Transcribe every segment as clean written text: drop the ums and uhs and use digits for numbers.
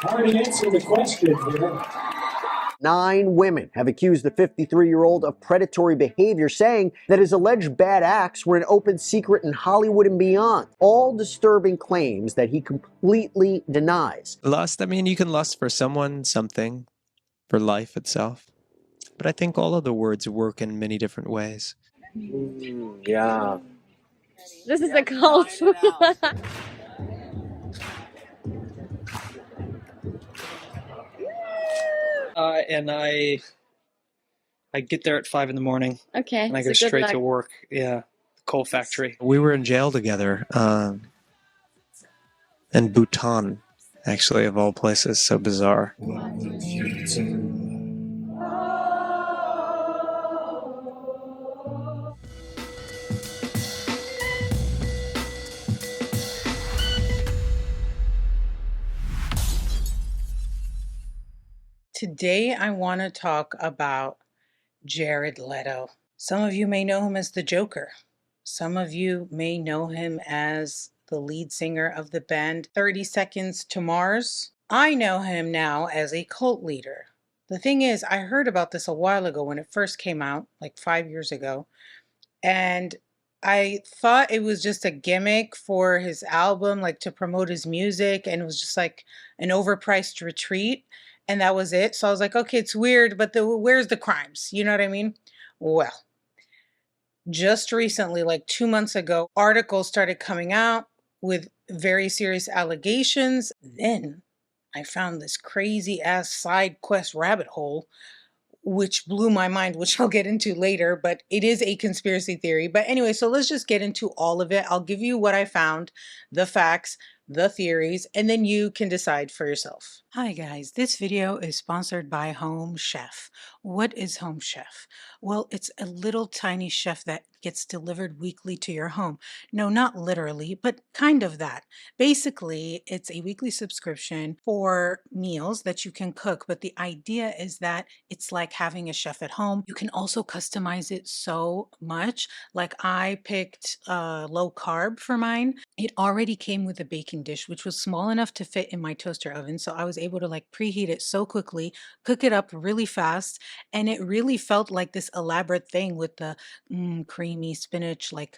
Already answered the question here. 9 women have accused the 53-year-old of predatory behavior, saying that his alleged bad acts were an open secret in Hollywood and beyond. All disturbing claims that he completely denies. Lust, I mean, you can lust for someone, something, for life itself. But I think all of the words work in many different ways. Yeah. This is a cult. And I get there at 5 in the morning. Okay. And I so go good straight luck. to work. Yeah, the coal factory. We were in jail together, in Bhutan, actually, of all places. So bizarre. Today, I want to talk about Jared Leto. Some of you may know him as the Joker. Some of you may know him as the lead singer of the band 30 Seconds to Mars. I know him now as a cult leader. The thing is, I heard about this a while ago when it first came out, like 5 years ago, and I thought it was just a gimmick for his album, like to promote his music, and it was just like an overpriced retreat, and that was it. So I was like, okay, it's weird, but where's the crimes? You know what I mean? Well, just recently, like 2 months ago, articles started coming out with very serious allegations. Then I found this crazy ass side quest rabbit hole, which blew my mind, which I'll get into later, but it is a conspiracy theory. But anyway, so let's just get into all of it. I'll give you what I found, the facts, the theories, and then you can decide for yourself. Hi guys, this video is sponsored by Home Chef. What is Home Chef? Well, it's a little tiny chef that gets delivered weekly to your home. No, not literally, but kind of that. Basically, it's a weekly subscription for meals that you can cook, but the idea is that it's like having a chef at home. You can also customize it so much. Like I picked low carb for mine. It already came with a baking dish, which was small enough to fit in my toaster oven. So I was able to like preheat it so quickly, cook it up really fast. And it really felt like this elaborate thing with the creamy spinach, like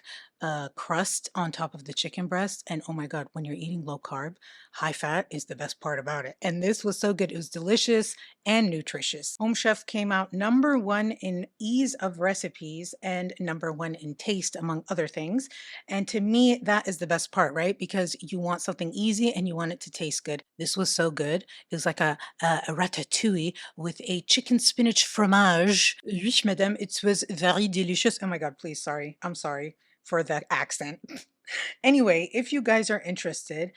crust on top of the chicken breast. And oh my God, when you're eating low carb, high fat is the best part about it. And this was so good. It was delicious and nutritious. Home Chef came out #1 in ease of recipes and #1 in taste, among other things. And to me, that is the best part, right? Because you want something easy and you want it to taste good. This was so good. It was like a ratatouille with a chicken spinach fromage. Oui, madame, it was very delicious. Oh my God, please, sorry. I'm sorry for that accent. Anyway, if you guys are interested,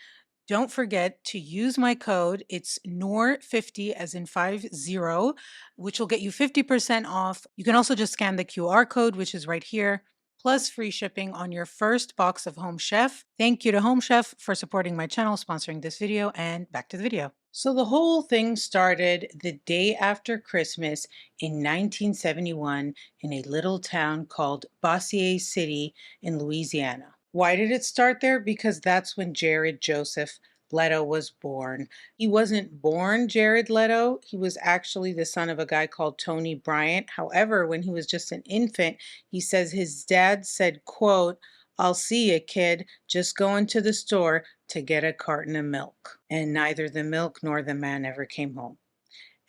don't forget to use my code. It's Noor50 as in 50, which will get you 50% off. You can also just scan the QR code, which is right here, plus free shipping on your first box of Home Chef. Thank you to Home Chef for supporting my channel, sponsoring this video, and back to the video. So the whole thing started the day after Christmas in 1971 in a little town called Bossier City in Louisiana. Why did it start there? Because that's when Jared Joseph Leto was born. He wasn't born Jared Leto. He was actually the son of a guy called Tony Bryant. However, when he was just an infant, he says his dad said, quote, "I'll see you, kid. Just going to the store to get a carton of milk." And neither the milk nor the man ever came home.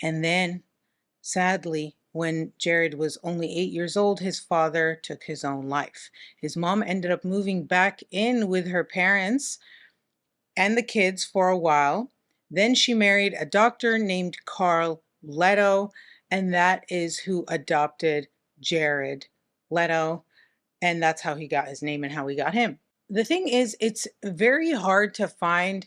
And then, sadly, when Jared was only 8 years old, his father took his own life. His mom ended up moving back in with her parents and the kids for a while. Then she married a doctor named Carl Leto, and that is who adopted Jared Leto. And that's how he got his name and how we got him. The thing is, it's very hard to find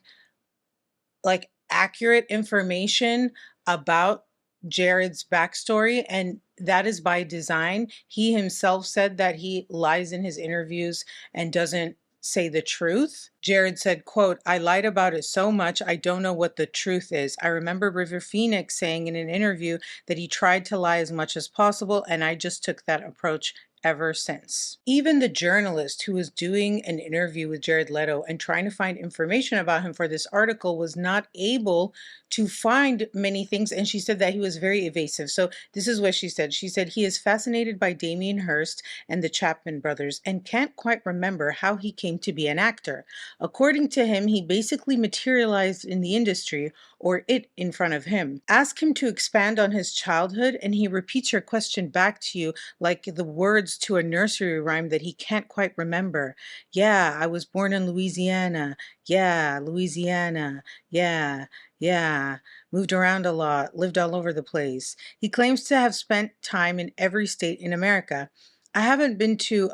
like accurate information about Jared's backstory, and that is by design. He himself said that he lies in his interviews and doesn't say the truth. Jared said, quote, "I lied about it so much, I don't know what the truth is. I remember River Phoenix saying in an interview that he tried to lie as much as possible, and I just took that approach ever since. Even the journalist who was doing an interview with Jared Leto and trying to find information about him for this article was not able to find many things, and she said that he was very evasive. So this is what she said. She said he is fascinated by Damien Hirst and the Chapman brothers and can't quite remember how he came to be an actor. According to him, he basically materialized in the industry, or it in front of him. Ask him to expand on his childhood and he repeats your question back to you like the words to a nursery rhyme that he can't quite remember. Yeah, I was born in Louisiana. Yeah, Louisiana. Yeah, yeah. Moved around a lot, lived all over the place. He claims to have spent time in every state in America. I haven't been to,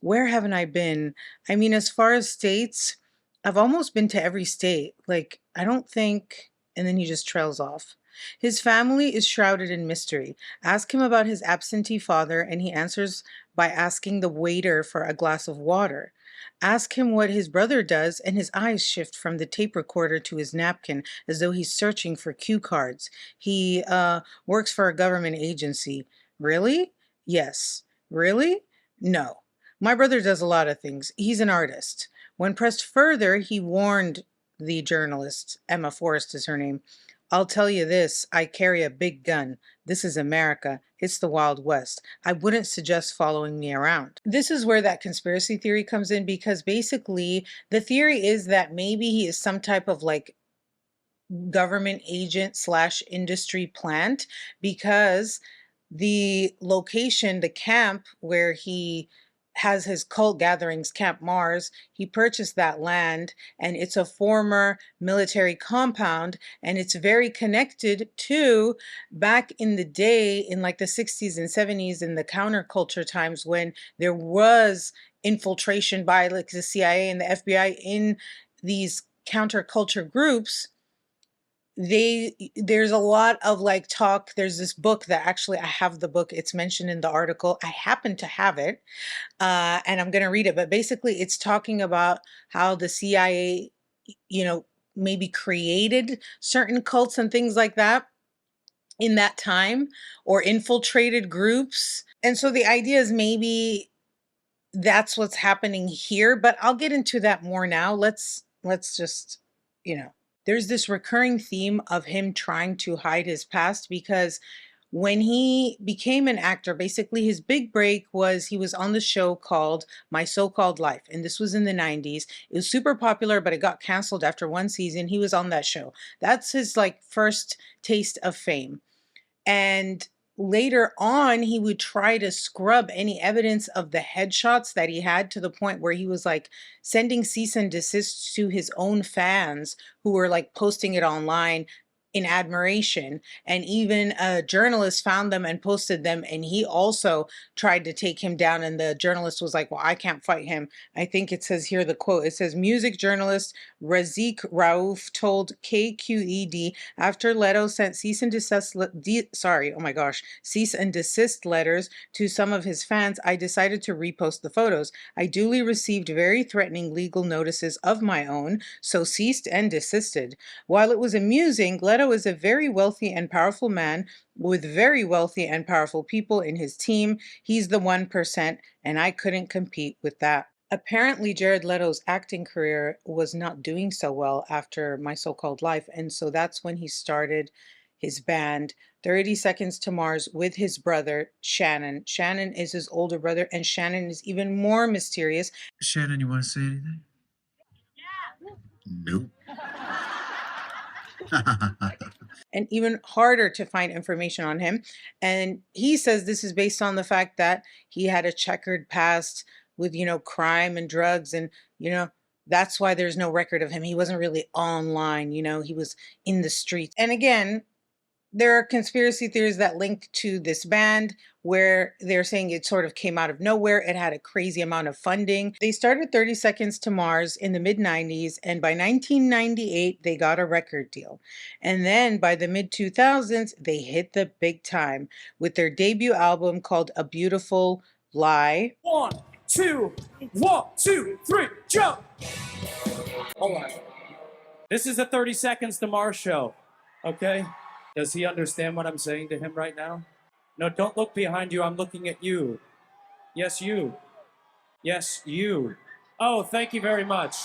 where haven't I been? I mean, as far as states, I've almost been to every state. Like, I don't think, and then he just trails off. His family is shrouded in mystery. Ask him about his absentee father, and he answers by asking the waiter for a glass of water. Ask him what his brother does, and his eyes shift from the tape recorder to his napkin as though he's searching for cue cards. He works for a government agency. Really? Yes. Really? No. My brother does a lot of things. He's an artist. When pressed further, he warned the journalist, Emma Forrest is her name, I'll tell you this, I carry a big gun. This is America. It's the Wild West. I wouldn't suggest following me around. This is where that conspiracy theory comes in, because basically the theory is that maybe he is some type of like government agent slash industry plant, because the location, the camp where he has his cult gatherings, Camp Mars, he purchased that land and it's a former military compound, and it's very connected to back in the day in like the 60s and 70s in the counterculture times when there was infiltration by like the CIA and the FBI in these counterculture groups. There's a lot of like talk. There's this book that actually I have the book. It's mentioned in the article. I happen to have it, and I'm going to read it. But basically, it's talking about how the CIA, maybe created certain cults and things like that in that time, or infiltrated groups. And so the idea is maybe that's what's happening here. But I'll get into that more now. Let's just, there's this recurring theme of him trying to hide his past, because when he became an actor, basically his big break was he was on the show called My So-Called Life. And this was in the 90s. It was super popular, but it got canceled after one season. He was on that show. That's his like first taste of fame. And later on, he would try to scrub any evidence of the headshots that he had, to the point where he was like sending cease and desist to his own fans who were like posting it online in admiration. And even a journalist found them and posted them, and he also tried to take him down, and the journalist was like, well, I can't fight him. I think it says here, the quote, it says, music journalist Razik Rauf told KQED after Leto sent cease and desist letters to some of his fans, I decided to repost the photos. I duly received very threatening legal notices of my own, so ceased and desisted. While it was amusing, Leto is a very wealthy and powerful man with very wealthy and powerful people in his team. He's the 1%, and I couldn't compete with that. Apparently, Jared Leto's acting career was not doing so well after My So-Called Life, and so that's when he started his band 30 Seconds to Mars with his brother, Shannon. Shannon is his older brother, and Shannon is even more mysterious. Shannon, you want to say anything? Nope. And even harder to find information on him. And he says this is based on the fact that he had a checkered past with, crime and drugs. And, that's why there's no record of him. He wasn't really online, he was in the streets. And again, there are conspiracy theories that link to this band where they're saying it sort of came out of nowhere. It had a crazy amount of funding. They started 30 Seconds to Mars in the mid-90s, and by 1998, they got a record deal. And then by the mid-2000s, they hit the big time with their debut album called A Beautiful Lie. 1, 2, 1, 2, 3, jump! Hold on. This is a 30 Seconds to Mars show, okay? Does he understand what I'm saying to him right now? No, don't look behind you. I'm looking at you. Yes, you. Yes, you. Oh, thank you very much.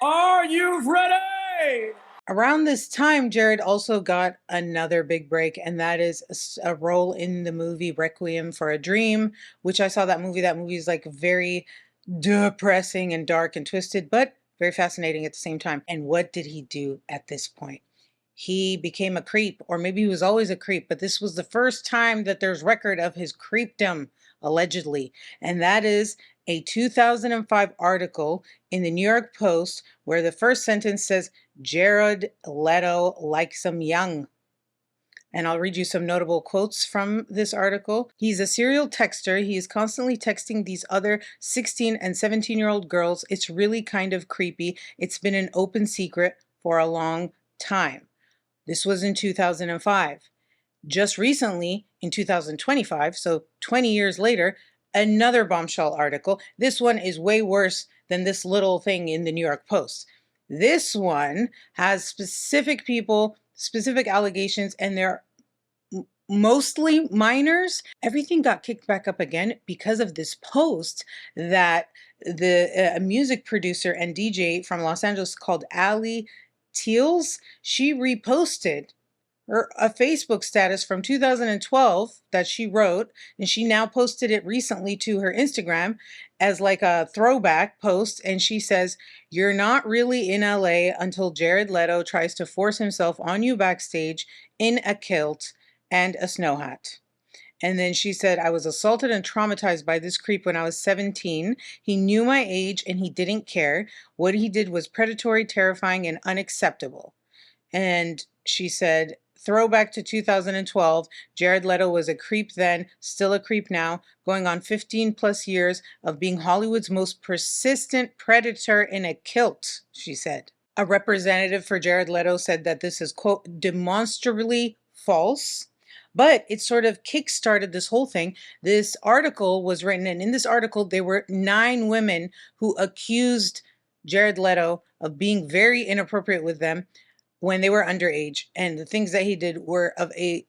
Are you ready? Around this time, Jared also got another big break, and that is a role in the movie Requiem for a Dream, which I saw that movie. That movie is like very depressing and dark and twisted, but very fascinating at the same time. And what did he do at this point? He became a creep, or maybe he was always a creep, but this was the first time that there's record of his creepdom, allegedly. And that is a 2005 article in the New York Post where the first sentence says, Jared Leto likes him young. And I'll read you some notable quotes from this article. He's a serial texter. He is constantly texting these other 16 and 17-year-old girls. It's really kind of creepy. It's been an open secret for a long time. This was in 2005. Just recently, in 2025, so 20 years later, another bombshell article. This one is way worse than this little thing in the New York Post. This one has specific people, specific allegations, and they're mostly minors. Everything got kicked back up again because of this post that a music producer and DJ from Los Angeles called Allie Teals, she reposted a Facebook status from 2012 that she wrote, and she now posted it recently to her Instagram as like a throwback post. And she says, "You're not really in LA until Jared Leto tries to force himself on you backstage in a kilt and a snow hat." And then she said, "I was assaulted and traumatized by this creep when I was 17. He knew my age and he didn't care. What he did was predatory, terrifying, and unacceptable." And she said, throwback to 2012, Jared Leto was a creep then, still a creep now, going on 15 plus years of being Hollywood's most persistent predator in a kilt, she said. A representative for Jared Leto said that this is, quote, demonstrably false. But it sort of kickstarted this whole thing. This article was written, and in this article, there were 9 women who accused Jared Leto of being very inappropriate with them when they were underage, and the things that he did were of a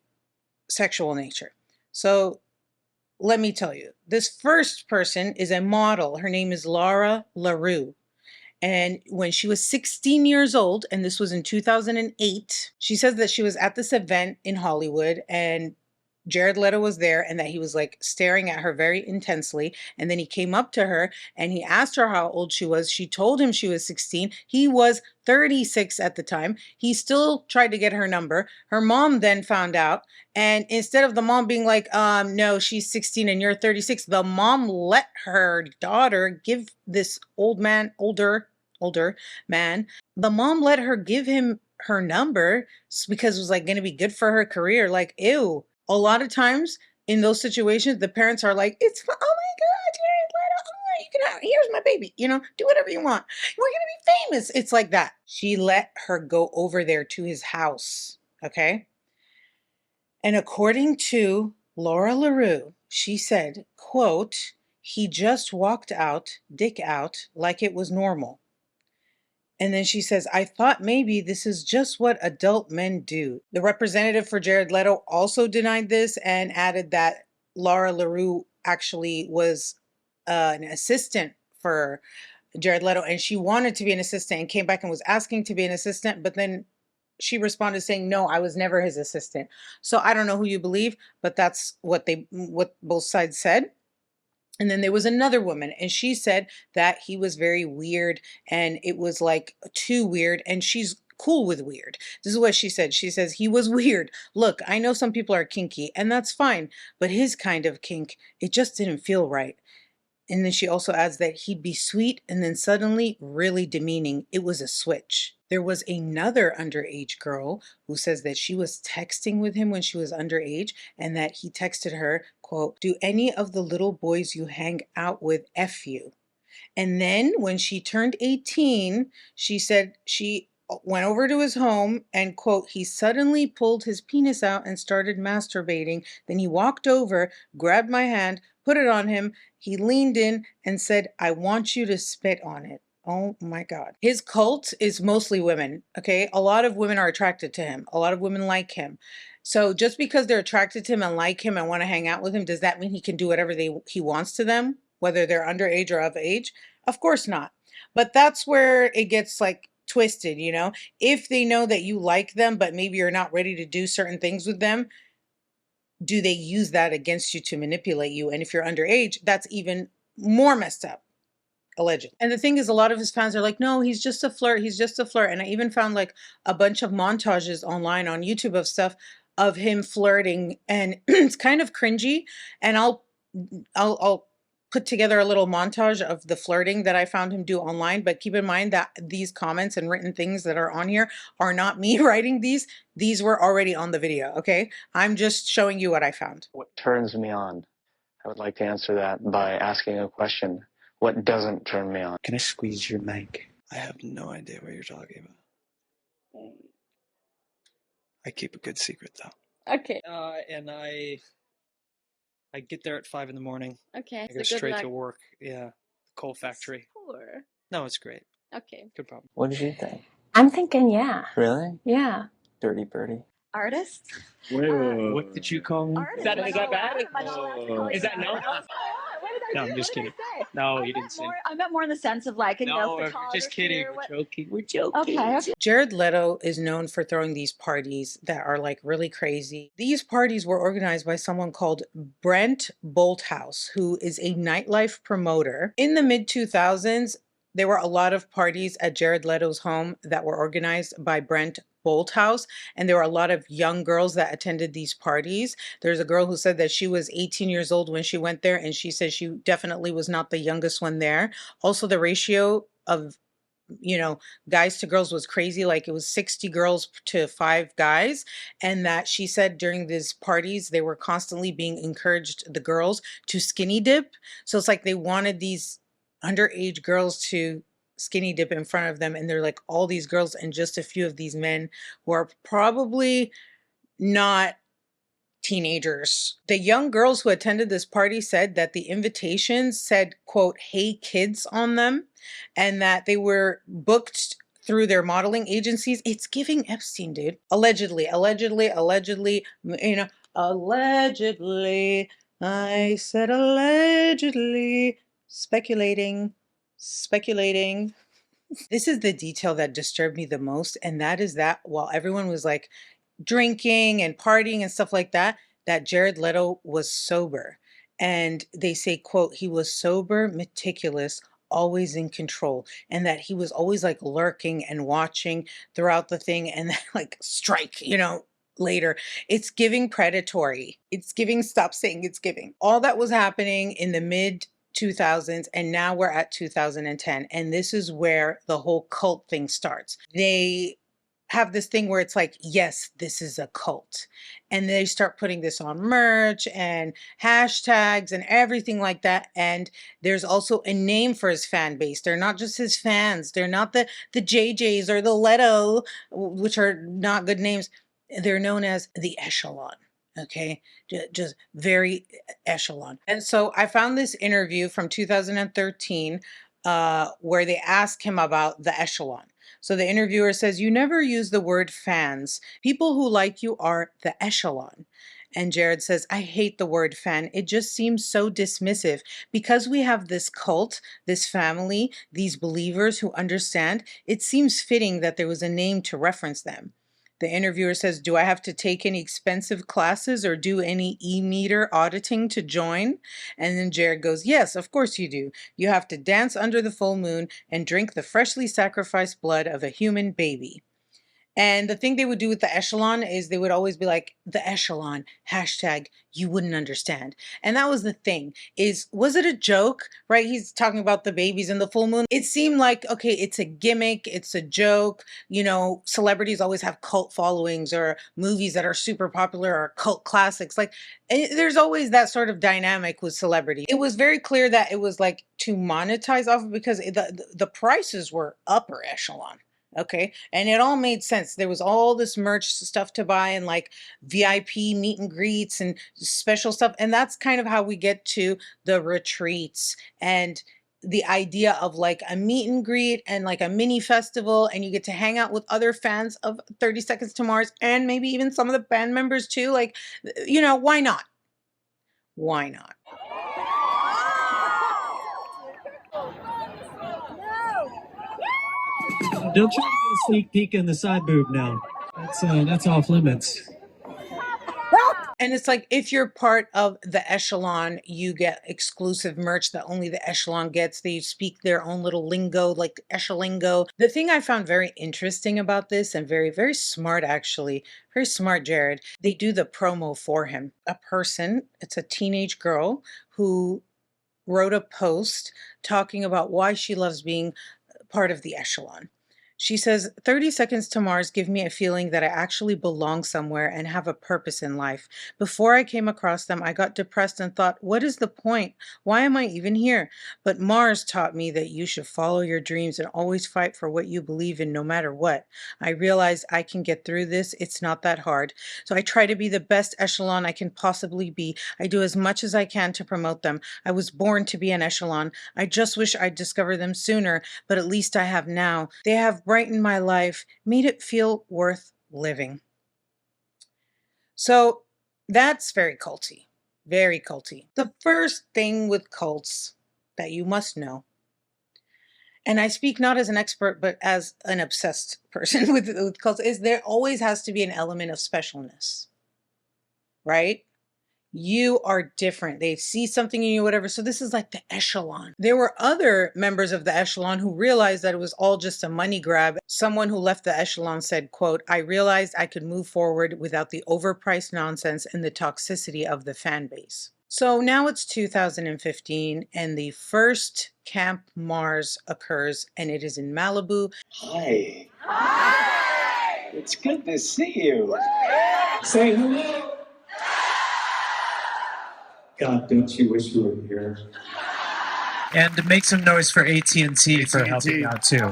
sexual nature. So let me tell you, this first person is a model. Her name is Laura LaRue. And when she was 16 years old, and this was in 2008, she says that she was at this event in Hollywood and Jared Leto was there and that he was like staring at her very intensely. And then he came up to her and he asked her how old she was. She told him she was 16. He was 36 at the time. He still tried to get her number. Her mom then found out. And instead of the mom being like, no, she's 16 and you're 36, the mom let her daughter give this older man, the mom let her give him her number because it was like going to be good for her career. Like, ew. A lot of times in those situations, the parents are like, it's, oh my God, Jared Leto, oh, you can have, here's my baby, do whatever you want. We're going to be famous. It's like that. She let her go over there to his house. Okay. And according to Laura LaRue, she said, quote, he just walked out, dick out, like it was normal. And then she says, I thought maybe this is just what adult men do. The representative for Jared Leto also denied this and added that Laura LaRue actually was an assistant for Jared Leto, and she wanted to be an assistant and came back and was asking to be an assistant, but then she responded saying, no, I was never his assistant. So I don't know who you believe, but that's what both sides said. And then there was another woman, and she said that he was very weird, and it was like too weird, and she's cool with weird. This is what she said. She says, he was weird. Look, I know some people are kinky, and that's fine, but his kind of kink, it just didn't feel right. And then she also adds that he'd be sweet and then suddenly really demeaning. It was a switch. There was another underage girl who says that she was texting with him when she was underage and that he texted her, quote, do any of the little boys you hang out with F you? And then when she turned 18, she said she went over to his home and, quote, he suddenly pulled his penis out and started masturbating. Then he walked over, grabbed my hand, put it on him. He leaned in and said, I want you to spit on it. Oh my God. His cult is mostly women, okay? A lot of women are attracted to him. A lot of women like him. So just because they're attracted to him and like him and want to hang out with him, does that mean he can do whatever he wants to them, whether they're underage or of age? Of course not. But that's where it gets like twisted, you know? If they know that you like them, but maybe you're not ready to do certain things with them, do they use that against you to manipulate you? And if you're underage, that's even more messed up. Allegedly. And the thing is, a lot of his fans are like, no, he's just a flirt. He's just a flirt. And I even found like a bunch of montages online on YouTube of stuff of him flirting, and it's kind of cringy. And I'll put together a little montage of the flirting that I found him do online. But keep in mind that these comments and written things that are on here are not me writing these. These were already on the video. Okay. I'm just showing you what I found. What turns me on? I would like to answer that by asking a question. What doesn't turn me on? Can I squeeze your mic? I have no idea what you're talking about. I keep a good secret though. Okay. And I get there at 5 in the morning. Okay. I So go good straight luck. to work. Yeah. Coal factory. Poor. No, it's great. Okay. Good problem. What did you think? I'm thinking, yeah. Really? Yeah. Dirty birdie. Artist? What did you call me? Artist. Is that bad? Am I not allowed to call Is you that no? What did I No, do? I'm just What did kidding. I say? No, you didn't say. I meant more in the sense of like, No, we're photography just kidding. or We're what- joking. We're joking. Okay. Jared Leto is known for throwing these parties that are like really crazy. These parties were organized by someone called Brent Bolthouse, who is a nightlife promoter. In the mid 2000s, there were a lot of parties at Jared Leto's home that were organized by Brent Bolthouse, and there were a lot of young girls that attended these parties. There's a girl who said that she was 18 years old when she went there, and she said she definitely was not the youngest one there. Also, the ratio of guys to girls was crazy. Like it was 60 girls to 5 guys. And that she said during these parties, they were constantly being encouraged, the girls, to skinny dip. So it's like they wanted these underage girls to skinny dip in front of them. And they're like all these girls and just a few of these men who are probably not teenagers. The young girls who attended this party said that the invitations said, quote, "Hey kids" on them, and that they were booked through their modeling agencies. It's giving Epstein, dude. Allegedly, allegedly, allegedly. I said allegedly. Speculating. This is the detail that disturbed me the most, and that is that while everyone was like drinking and partying and stuff like that, that Jared Leto was sober. And they say, quote, he was sober, meticulous, always in control, and that he was always like lurking and watching throughout the thing, and then like strike, later. It's giving predatory. It's giving, stop saying it's giving. All that was happening in the mid 2000s, and now we're at 2010, and this is where the whole cult thing starts. They have this thing where it's like, yes, this is a cult, and they start putting this on merch and hashtags and everything like that. And there's also a name for his fan base. They're not just his fans. They're not the JJs or the Leto, which are not good names. They're known as the ECHELON. Okay, just very ECHELON. And so I found this interview from 2013 where they asked him about the ECHELON. So the interviewer says, "You never use the word fans. People who like you are the ECHELON." And Jared says, "I hate the word fan. It just seems so dismissive. Because we have this cult, this family, these believers who understand, it seems fitting that there was a name to reference them." The interviewer says, "Do I have to take any expensive classes or do any e-meter auditing to join?" And then Jared goes, "Yes, of course you do. You have to dance under the full moon and drink the freshly sacrificed blood of a human baby." And the thing they would do with the ECHELON is they would always be like, the ECHELON, hashtag, you wouldn't understand. And that was the thing was it a joke, right? He's talking about the babies and the full moon. It seemed like, okay, it's a gimmick. It's a joke. Celebrities always have cult followings, or movies that are super popular or cult classics. Like there's always that sort of dynamic with celebrity. It was very clear that it was like to monetize off of, because the prices were upper echelon. Okay. And it all made sense. There was all this merch stuff to buy and like VIP meet and greets and special stuff. And that's kind of how we get to the retreats and the idea of like a meet and greet and like a mini festival, and you get to hang out with other fans of 30 Seconds to Mars and maybe even some of the band members too. Like, you know, why not? Why not? Don't try to get a sneak peek in the side boob now. That's off limits. And it's like, if you're part of the Echelon, you get exclusive merch that only the Echelon gets. They speak their own little lingo, like Echelingo. The thing I found very interesting about this, and very, very smart actually, very smart, Jared, they do the promo for him. A person, it's a teenage girl who wrote a post talking about why she loves being part of the Echelon. She says, 30 Seconds to Mars give me a feeling that I actually belong somewhere and have a purpose in life. Before I came across them, I got depressed and thought, what is the point? Why am I even here? But Mars taught me that you should follow your dreams and always fight for what you believe in no matter what. I realized I can get through this. It's not that hard. So I try to be the best Echelon I can possibly be. I do as much as I can to promote them. I was born to be an Echelon. I just wish I'd discovered them sooner, but at least I have now. They have brightened my life, made it feel worth living. So that's very culty, very culty. The first thing with cults that you must know, and I speak not as an expert, but as an obsessed person with cults, is there always has to be an element of specialness, right? You are different. They see something in you, whatever. So this is like the Echelon. There were other members of the Echelon who realized that it was all just a money grab. Someone who left the Echelon said, quote, I realized I could move forward without the overpriced nonsense and the toxicity of the fan base. So now it's 2015 and the first Camp Mars occurs, and it is in Malibu. Hi. Hi. It's good to see you. Say hello. God, don't you wish you were here? And make some noise for AT&T for helping out too.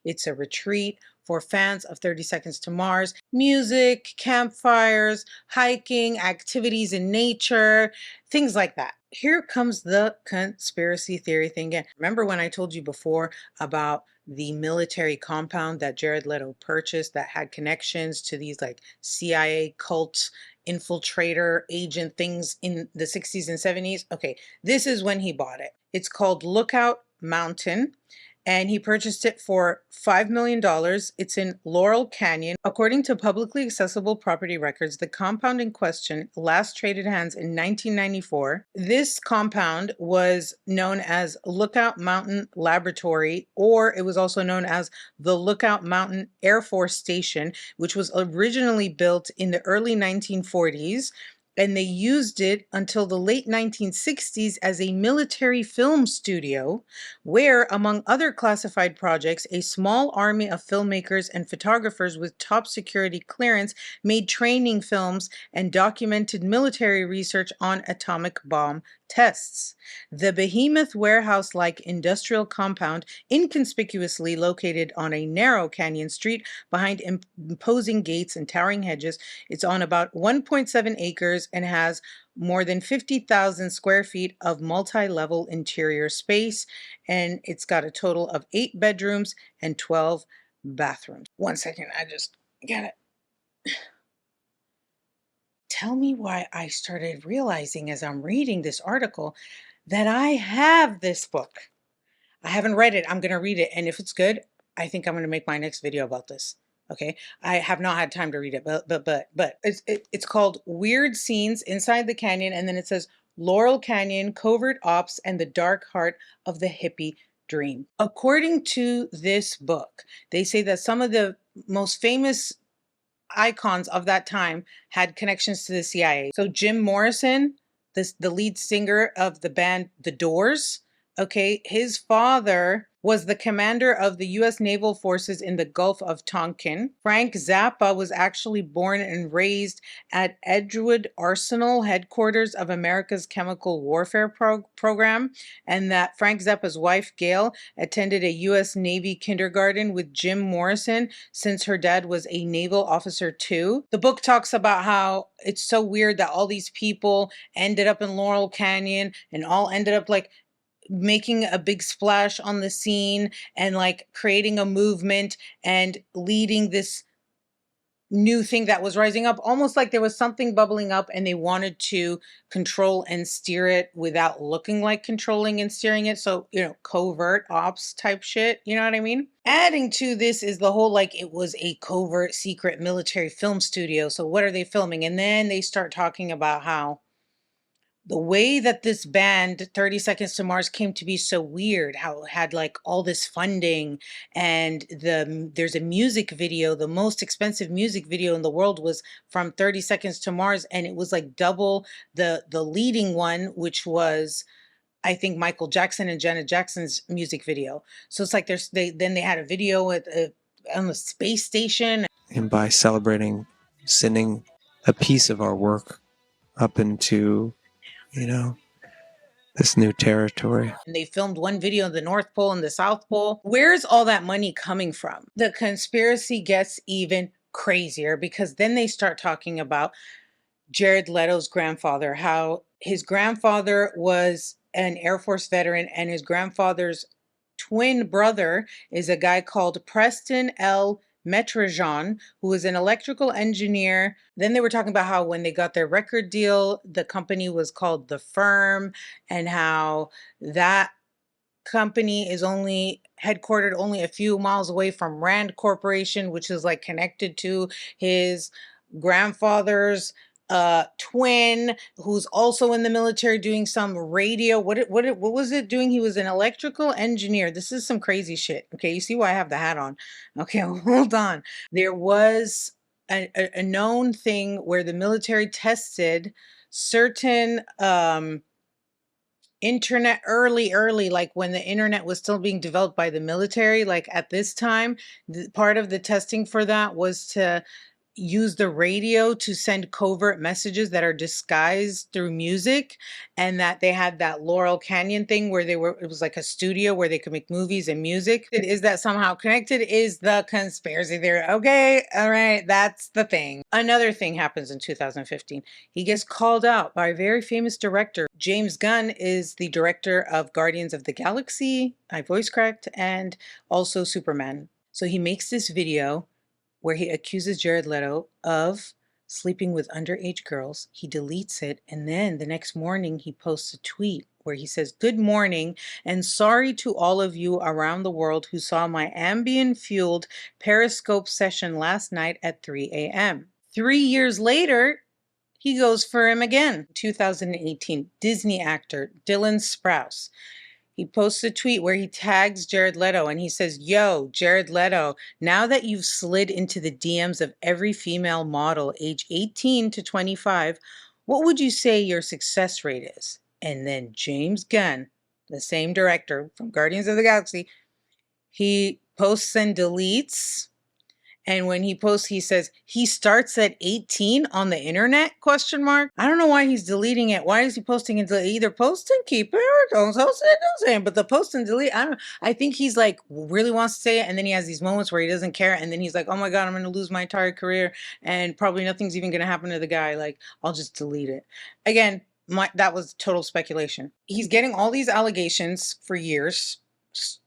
It's a retreat for fans of 30 Seconds to Mars. Music, campfires, hiking, activities in nature, things like that. Here comes the conspiracy theory thing again. Remember when I told you before about the military compound that Jared Leto purchased that had connections to these like CIA cults, infiltrator agent things in the 60s and 70s? Okay, this is when he bought it. It's called Lookout Mountain, and he purchased it for $5 million. It's in Laurel Canyon. According to publicly accessible property records, the compound in question last traded hands in 1994. This compound was known as Lookout Mountain Laboratory, or it was also known as the Lookout Mountain Air Force Station, which was originally built in the early 1940s. And they used it until the late 1960s as a military film studio where, among other classified projects, a small army of filmmakers and photographers with top security clearance made training films and documented military research on atomic bomb tests. The behemoth warehouse-like industrial compound, inconspicuously located on a narrow canyon street behind imposing gates and towering hedges, it's on about 1.7 acres and has more than 50,000 square feet of multi-level interior space, and it's got a total of 8 bedrooms and 12 bathrooms. One second, I just got it. Tell me why I started realizing as I'm reading this article that I have this book. I haven't read it. I'm going to read it. And if it's good, I think I'm going to make my next video about this. Okay. I have not had time to read it, but it's called Weird Scenes Inside the Canyon. And then it says Laurel Canyon, Covert Ops, and the Dark Heart of the Hippie Dream. According to this book, they say that some of the most famous icons of that time had connections to the CIA. So Jim Morrison, the lead singer of the band The Doors, okay, his father was the commander of the U.S. naval forces in the Gulf of Tonkin. Frank Zappa was actually born and raised at Edgewood Arsenal, headquarters of America's chemical warfare program, and that Frank Zappa's wife, Gail, attended a U.S. Navy kindergarten with Jim Morrison since her dad was a naval officer too. The book talks about how it's so weird that all these people ended up in Laurel Canyon and all ended up like making a big splash on the scene and like creating a movement and leading this new thing that was rising up, almost like there was something bubbling up and they wanted to control and steer it without looking like controlling and steering it. So, you know, covert ops type shit, you know what I mean? Adding to this is the whole like it was a covert secret military film studio. So what are they filming? And then they start talking about how the way that this band 30 Seconds to Mars came to be so weird, how it had like all this funding, and there's a music video, the most expensive music video in the world was from 30 Seconds to Mars, and it was like double the leading one, which was I think Michael Jackson and Janet Jackson's music video. So it's like then they had a video on the space station. And by celebrating, sending a piece of our work up into, you know, this new territory. And they filmed one video of the North Pole and the South Pole. Where's all that money coming from? The conspiracy gets even crazier because then they start talking about Jared Leto's grandfather, how his grandfather was an Air Force veteran and his grandfather's twin brother is a guy called Preston L. Metrajan, who was an electrical engineer. Then they were talking about how when they got their record deal, the company was called The Firm, and how that company is only headquartered only a few miles away from Rand Corporation, which is like connected to his grandfather's twin, who's also in the military doing some radio. What was it doing? He was an electrical engineer. This is some crazy shit. Okay, you see why I have the hat on. Okay, hold on. There was a known thing where the military tested certain internet early, like when the internet was still being developed by the military, like at this time, part of the testing for that was to use the radio to send covert messages that are disguised through music, and that they had that Laurel Canyon thing where it was like a studio where they could make movies and music. Is that somehow connected? Is the conspiracy theory. Okay, all right, that's the thing. Another thing happens in 2015. He gets called out by a very famous director. James Gunn is the director of Guardians of the Galaxy, I voice cracked, and also Superman. So he makes this video where he accuses Jared Leto of sleeping with underage girls. He deletes it, and then the next morning he posts a tweet where he says, "Good morning, and sorry to all of you around the world who saw my Ambien-fueled Periscope session last night at 3 a.m. 3 years later, he goes for him again. 2018, Disney actor Dylan Sprouse. He posts a tweet where he tags Jared Leto and he says, "Yo, Jared Leto, now that you've slid into the DMs of every female model age 18 to 25, what would you say your success rate is?" And then James Gunn, the same director from Guardians of the Galaxy, he posts and deletes. And when he posts, he says he starts at 18 on the internet, question mark. I don't know why he's deleting it. Why is he posting and delete? Either post and keep it or don't post it, don't say it. But the post and delete, I think he's like really wants to say it. And then he has these moments where he doesn't care. And then he's like, oh my God, I'm going to lose my entire career. And probably nothing's even going to happen to the guy. Like, I'll just delete it. Again, that was total speculation. He's getting all these allegations for years,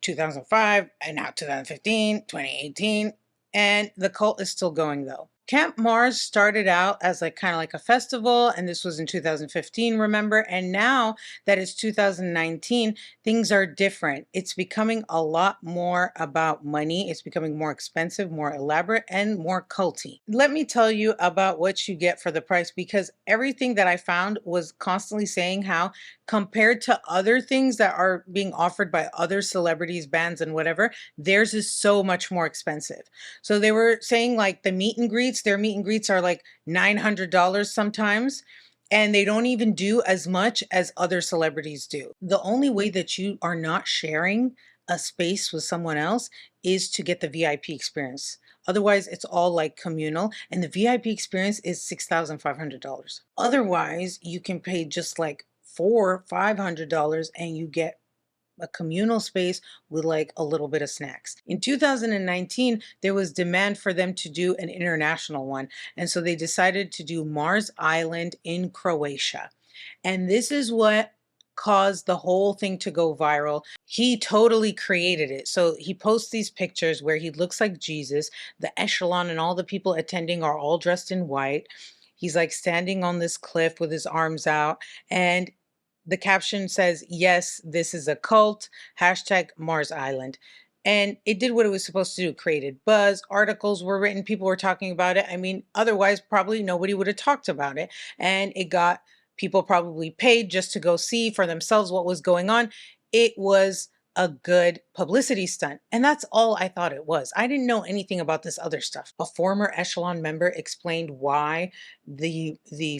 2005 and now 2015, 2018. And the cult is still going though. Camp Mars started out as like kind of like a festival, and this was in 2015, remember? And now that it's 2019, things are different. It's becoming a lot more about money. It's becoming more expensive, more elaborate, and more culty. Let me tell you about what you get for the price, because everything that I found was constantly saying how compared to other things that are being offered by other celebrities, bands, and whatever, theirs is so much more expensive. So they were saying like the meet and greets, their meet and greets are like $900 sometimes, and they don't even do as much as other celebrities do. The only way that you are not sharing a space with someone else is to get the VIP experience. Otherwise, it's all like communal, and the VIP experience is $6,500. Otherwise, you can pay just like $400-500 and you get a communal space with like a little bit of snacks. In 2019, there was demand for them to do an international one. And so they decided to do Mars Island in Croatia. And this is what caused the whole thing to go viral. He totally created it. So he posts these pictures where he looks like Jesus. The echelon and all the people attending are all dressed in white. He's like standing on this cliff with his arms out. And the caption says, "Yes, this is a cult. Hashtag Mars Island." And it did what it was supposed to do. It created buzz, articles were written, people were talking about it. I mean, otherwise, probably nobody would have talked about it. And it got people probably paid just to go see for themselves what was going on. It was a good publicity stunt. And that's all I thought it was. I didn't know anything about this other stuff. A former Echelon member explained why the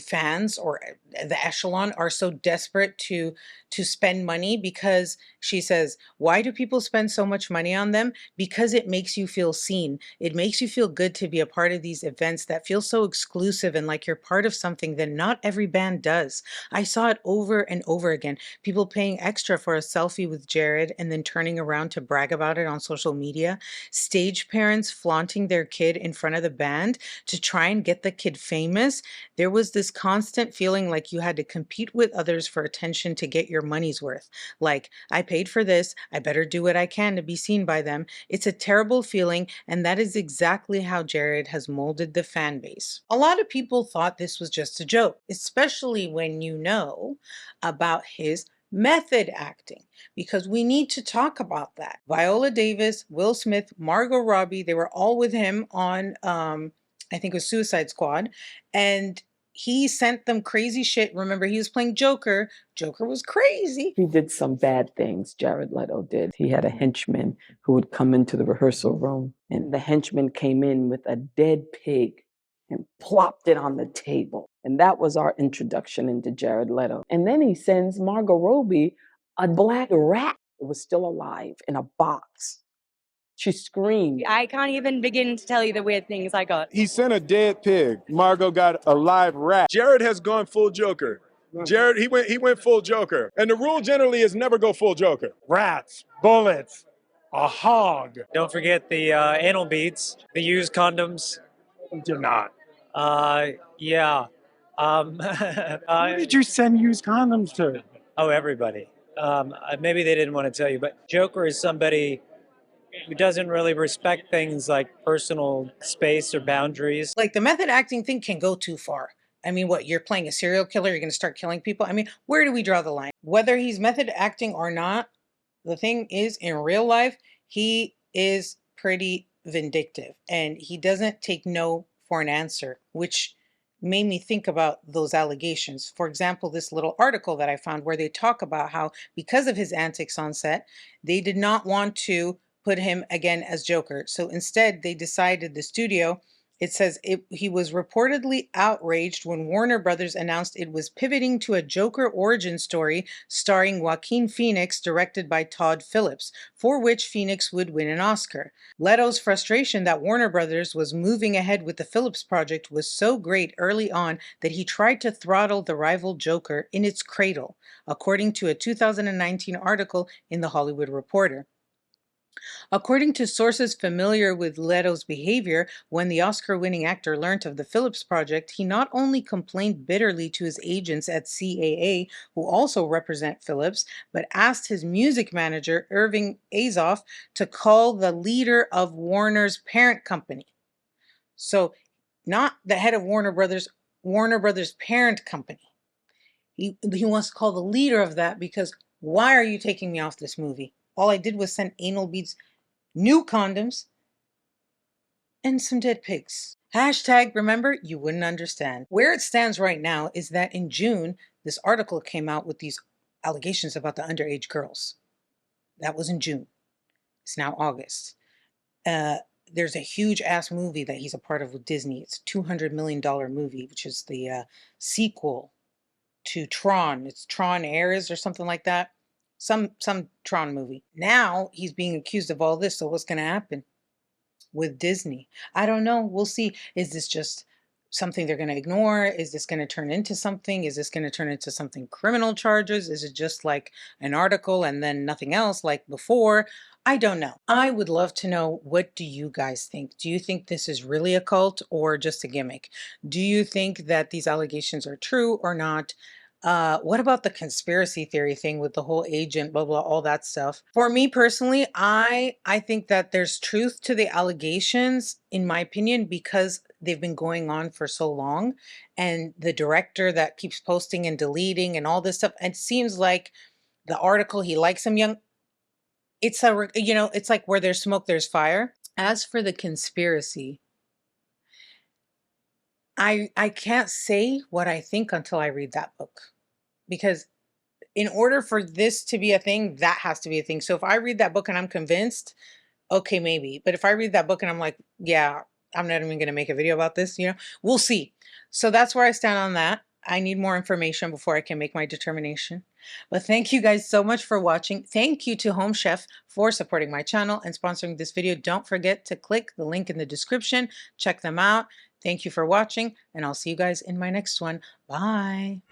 fans or the Echelon are so desperate to spend money, because she says, why do people spend so much money on them? Because it makes you feel seen. It makes you feel good to be a part of these events that feel so exclusive and like you're part of something that not every band does. I saw it over and over again. People paying extra for a selfie with Jared and then turning around to brag about it on social media. Stage parents flaunting their kid in front of the band to try and get the kid famous. There was this constant feeling like you had to compete with others for attention to get your money's worth. Like, I paid for this, I better do what I can to be seen by them. It's a terrible feeling, and that is exactly how Jared has molded the fan base. A lot of people thought this was just a joke, especially when you know about his method acting, because we need to talk about that. Viola Davis, Will Smith, Margot Robbie, they were all with him on I think it was Suicide Squad, and he sent them crazy shit. Remember, he was playing Joker. Joker was crazy. He did some bad things, Jared Leto did. He had a henchman who would come into the rehearsal room, and the henchman came in with a dead pig and plopped it on the table. And that was our introduction into Jared Leto. And then he sends Margot Robbie a black rat that was still alive in a box. She screamed. I can't even begin to tell you the weird things I got. He sent a dead pig. Margot got a live rat. Jared has gone full Joker. Jared, he went full Joker. And the rule generally is never go full Joker. Rats, bullets, a hog. Don't forget the anal beads, the used condoms. Do not. Yeah. Who did you send used condoms to? Oh, everybody. Maybe they didn't want to tell you, but Joker is somebody who doesn't really respect things like personal space or boundaries. Like, the method acting thing can go too far. I mean, what, you're playing a serial killer, you're going to start killing people? I mean, where do we draw the line? Whether he's method acting or not, the thing is, in real life, he is pretty vindictive and he doesn't take no for an answer, which made me think about those allegations. For example, this little article that I found where they talk about how, because of his antics on set, they did not want to put him again as Joker. So instead, they decided, the studio, it says he was reportedly outraged when Warner Brothers announced it was pivoting to a Joker origin story starring Joaquin Phoenix, directed by Todd Phillips, for which Phoenix would win an Oscar. Leto's frustration that Warner Brothers was moving ahead with the Phillips project was so great early on that he tried to throttle the rival Joker in its cradle, according to a 2019 article in The Hollywood Reporter. According to sources familiar with Leto's behavior, when the Oscar-winning actor learned of the Phillips project, he not only complained bitterly to his agents at CAA, who also represent Phillips, but asked his music manager, Irving Azoff, to call the leader of Warner's parent company. So, not the head of Warner Brothers parent company. He wants to call the leader of that because, why are you taking me off this movie? All I did was send anal beads, new condoms, and some dead pigs. Hashtag, remember, you wouldn't understand. Where it stands right now is that in June, this article came out with these allegations about the underage girls. That was in June. It's now August. There's a huge ass movie that he's a part of with Disney. It's a $200 million movie, which is the sequel to Tron. It's Tron Heirs or something like that. Some Tron movie. Now he's being accused of all this. So what's going to happen with Disney? I don't know. We'll see. Is this just something they're going to ignore? Is this going to turn into something? Is this going to turn into something criminal charges? Is it just like an article and then nothing else like before? I don't know. I would love to know, what do you guys think? Do you think this is really a cult or just a gimmick? Do you think that these allegations are true or not? What about the conspiracy theory thing with the whole agent, blah, blah, all that stuff? For me personally, I think that there's truth to the allegations, in my opinion, because they've been going on for so long. And the director that keeps posting and deleting and all this stuff, it seems like the article, he likes some young, it's a, it's like where there's smoke, there's fire. As for the conspiracy, I can't say what I think until I read that book. Because in order for this to be a thing, that has to be a thing. So if I read that book and I'm convinced, okay, maybe. But if I read that book and I'm like, yeah, I'm not even going to make a video about this, we'll see. So that's where I stand on that. I need more information before I can make my determination. But thank you guys so much for watching. Thank you to Home Chef for supporting my channel and sponsoring this video. Don't forget to click the link in the description. Check them out. Thank you for watching, and I'll see you guys in my next one. Bye.